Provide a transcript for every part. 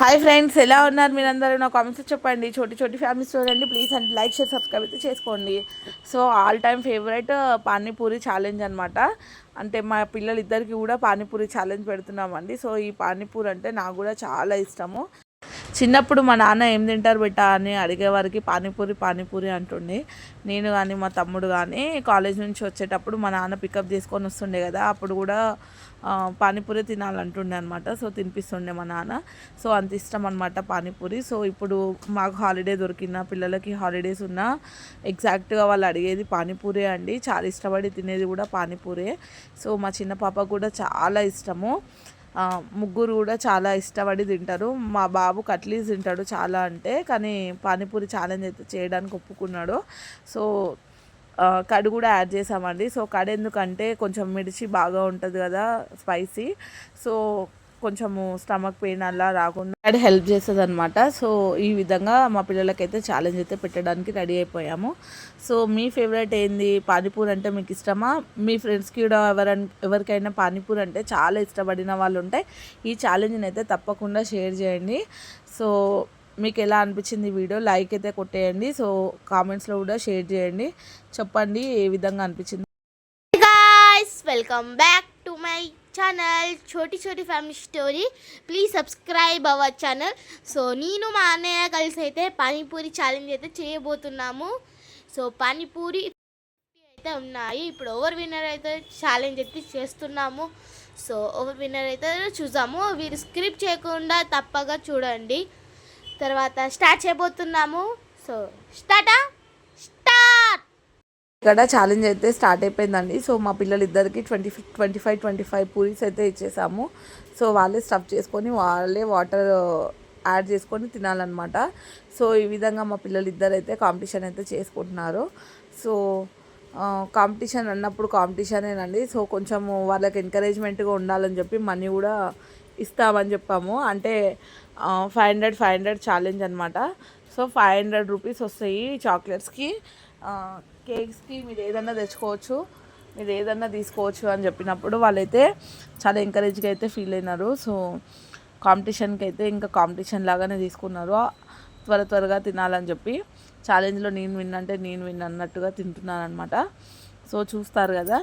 Hi friends, ఎలా ఉన్నారు మీరందరూ? నా కామెంట్స్ చెప్పండి. చోటి చోటి ఫ్యామిలీ స్టోరీ అండి. ప్లీజ్ అండి లైక్ షేర్ సబ్స్క్రైబ్ అయితే చేసుకోండి. So all time favourite panipuri challenge అనమాట. అంటే మా పిల్లలిద్దరికి కూడా పానీపూరి ఛాలెంజ్ పెడుతున్నామండి. సో ఈ పానీపూరి అంటే నాకు కూడా చాలా ఇష్టము. చిన్నప్పుడు మా నాన్న ఏం తింటారు బెట్టా అని అడిగేవారికి పానీపూరి పానీపూరి అంటుండే. నేను కానీ మా తమ్ముడు కానీ కాలేజ్ నుంచి వచ్చేటప్పుడు మా నాన్న పికప్ చేసుకొని వస్తుండే కదా, అప్పుడు కూడా పానీపూరి తినాలంటుండే అనమాట. సో తినిపిస్తుండే మా నాన్న. సో అంత ఇష్టం అనమాట పానీపూరి. సో ఇప్పుడు మాకు హాలిడే దొరికిన పిల్లలకి హాలిడేస్ ఉన్నా ఎగ్జాక్ట్గా వాళ్ళు అడిగేది పానీపూరే అండి. చాలా ఇష్టపడి తినేది కూడా పానీపూరే. సో మా చిన్న పాప కూడా చాలా ఇష్టము. ముగ్గురు కూడా చాలా ఇష్టపడి తింటారు. మా బాబు కట్లీస్ తింటాడు చాలా, అంటే కానీ పానీపూరి ఛాలెంజ్ అయితే చేయడానికి ఒప్పుకున్నాడు. సో కడు కూడా యాడ్ చేసామండి. సో కడు ఎందుకంటే కొంచెం మిర్చి బాగా ఉంటుంది కదా, స్పైసీ. సో కొంచెము స్టమక్ పెయిన్ అలా రాకుండా అది హెల్ప్ చేస్తుంది అనమాట. సో ఈ విధంగా మా పిల్లలకైతే ఛాలెంజ్ అయితే పెట్టడానికి రెడీ అయిపోయాము. సో మీ ఫేవరెట్ ఏంది? పానీపూరి అంటే మీకు ఇష్టమా? మీ ఫ్రెండ్స్కి కూడా ఎవరికైనా పానీపూరి అంటే చాలా ఇష్టపడిన వాళ్ళు ఉంటే ఈ ఛాలెంజ్ని అయితే తప్పకుండా షేర్ చేయండి. సో మీకు ఎలా అనిపించింది వీడియో? లైక్ అయితే కొట్టేయండి. సో కామెంట్స్లో కూడా షేర్ చేయండి, చెప్పండి ఏ విధంగా అనిపించింది. Welcome back to my channel Choti Choti family story. Please subscribe our channel. So నేను మా అన్నయ్య కలిసి అయితే పానీపూరి ఛాలెంజ్ అయితే చేయబోతున్నాము. సో పానీపూరి అయితే ఉన్నాయి. ఇప్పుడు ఓవర్ విన్నర్ అయితే ఛాలెంజ్ అయితే చేస్తున్నాము. సో ఓవర్ విన్నర్ అయితే చూసాము. వీరు స్క్రిప్ట్ చేయకుండా తప్పగా చూడండి. తర్వాత స్టార్ట్ చేయబోతున్నాము. So start. ఇక్కడ ఛాలెంజ్ అయితే స్టార్ట్ అయిపోయిందండి. సో మా పిల్లలిద్దరికి 25 పూరీస్ అయితే ఇచ్చేసాము. సో వాళ్ళే స్టఫ్ చేసుకొని వాళ్ళే వాటర్ యాడ్ చేసుకొని తినాలన్నమాట. సో ఈ విధంగా మా పిల్లలిద్దరు అయితే కాంపిటీషన్ అయితే చేసుకుంటున్నారు. సో కాంపిటీషన్ అన్నప్పుడు కాంపిటీషనేనండి. సో కొంచెము వాళ్ళకి ఎంకరేజ్మెంట్గా ఉండాలని చెప్పి మనీ కూడా ఇస్తామని చెప్పాము. అంటే 500 ఛాలెంజ్ అనమాట. సో 500 రూపీస్ వస్తాయి చాక్లెట్స్కి, కేక్స్కి. మీరు ఏదన్నా తెచ్చుకోవచ్చు, మీరు ఏదన్నా తీసుకోవచ్చు అని చెప్పినప్పుడు వాళ్ళైతే చాలా ఎంకరేజ్గా అయితే ఫీల్ అయినారు. సో కాంపిటీషన్కి అయితే ఇంకా కాంపిటీషన్ లాగానే తీసుకున్నారు. త్వరగా తినాలని చెప్పి ఛాలెంజ్లో నేను విన్ అంటే నేను విన్ అన్నట్టుగా తింటున్నాను అనమాట. సో చూస్తారు కదా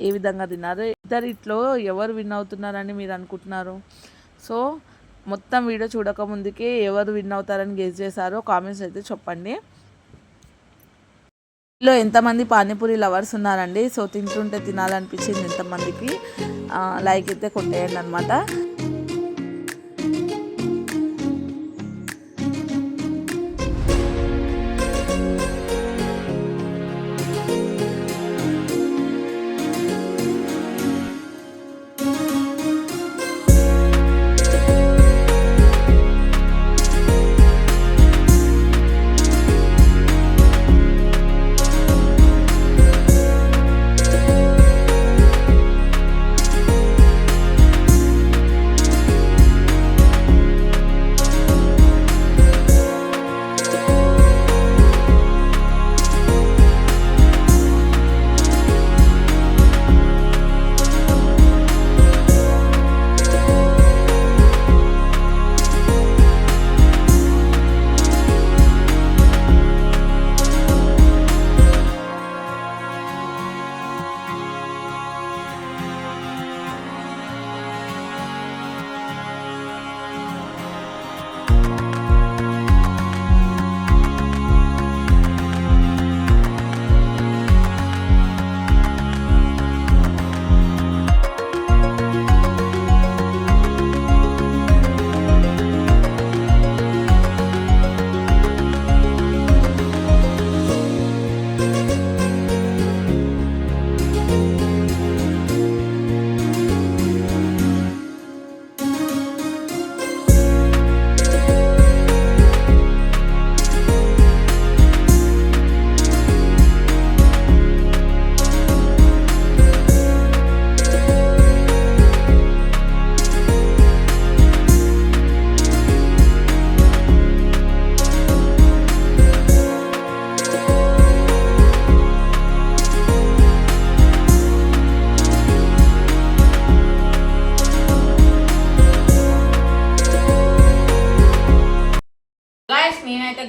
ఏ విధంగా తిన్నారు. ఇద్దరిట్లో ఎవరు విన్ అవుతున్నారని మీరు అనుకుంటున్నారు? సో మొత్తం వీడియో చూడకముందుకే ఎవరు విన్ అవుతారని గెస్ చేశారో కామెంట్స్ అయితే చెప్పండి. ఇందులో ఎంతమంది పానీపూరి లవర్స్ ఉన్నారండి? సో తింటుంటే తినాలనిపించింది ఎంతమందికి? లైక్ అయితే కొట్టేయండి అనమాట.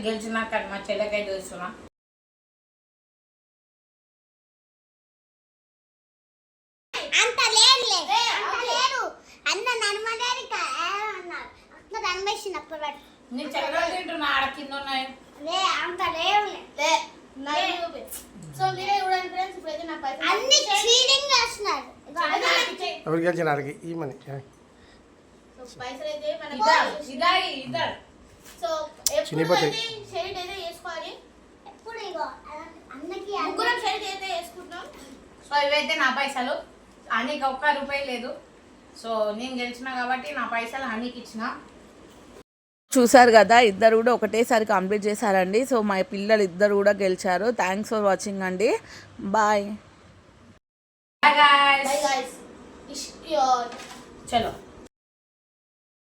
గెలిచినాక మా చెల్లెకై చూస్తున్నా. అంత లేదు అన్న నర్మదారి అన్నారు అట్లా అనిపించినప్పుడు నీ చెల్లెలు తింటున్నా ఆడ కింద ఉన్నాయి. అంత లేవులే సో మీరే చూడండి ఫ్రెండ్స్ ఇప్పుడైతే నా పైసలు అన్ని చీటింగ్ చేస్తున్నారు ఎవరు గెలిచిన ఆడికి ఈ మనీ సో పైసలు అయితే ఇద్దరు సో ఎప్పుడు షేర్ అయితే చేసుకోవాలి ఎప్పుడు ఇగో అన్నకి ముగ్గురం షేర్ అయితే చేసుకుంటాం. సో ఇవైతే నా పైసలు, హనీకి ₹1 లేదు. సో నేను గెలిచిన కాబట్టి నా పైసలు హనీకి ఇచ్చిన. చూసారు కదా, ఇద్దరు కూడా ఒకటేసారి కంప్లీట్ చేశారండి. సో మా పిల్లలు ఇద్దరు కూడా గెలిచారు. థ్యాంక్స్ ఫర్ వాచింగ్ అండి. Bye. Bye guys. Bye guys. It's your చలో.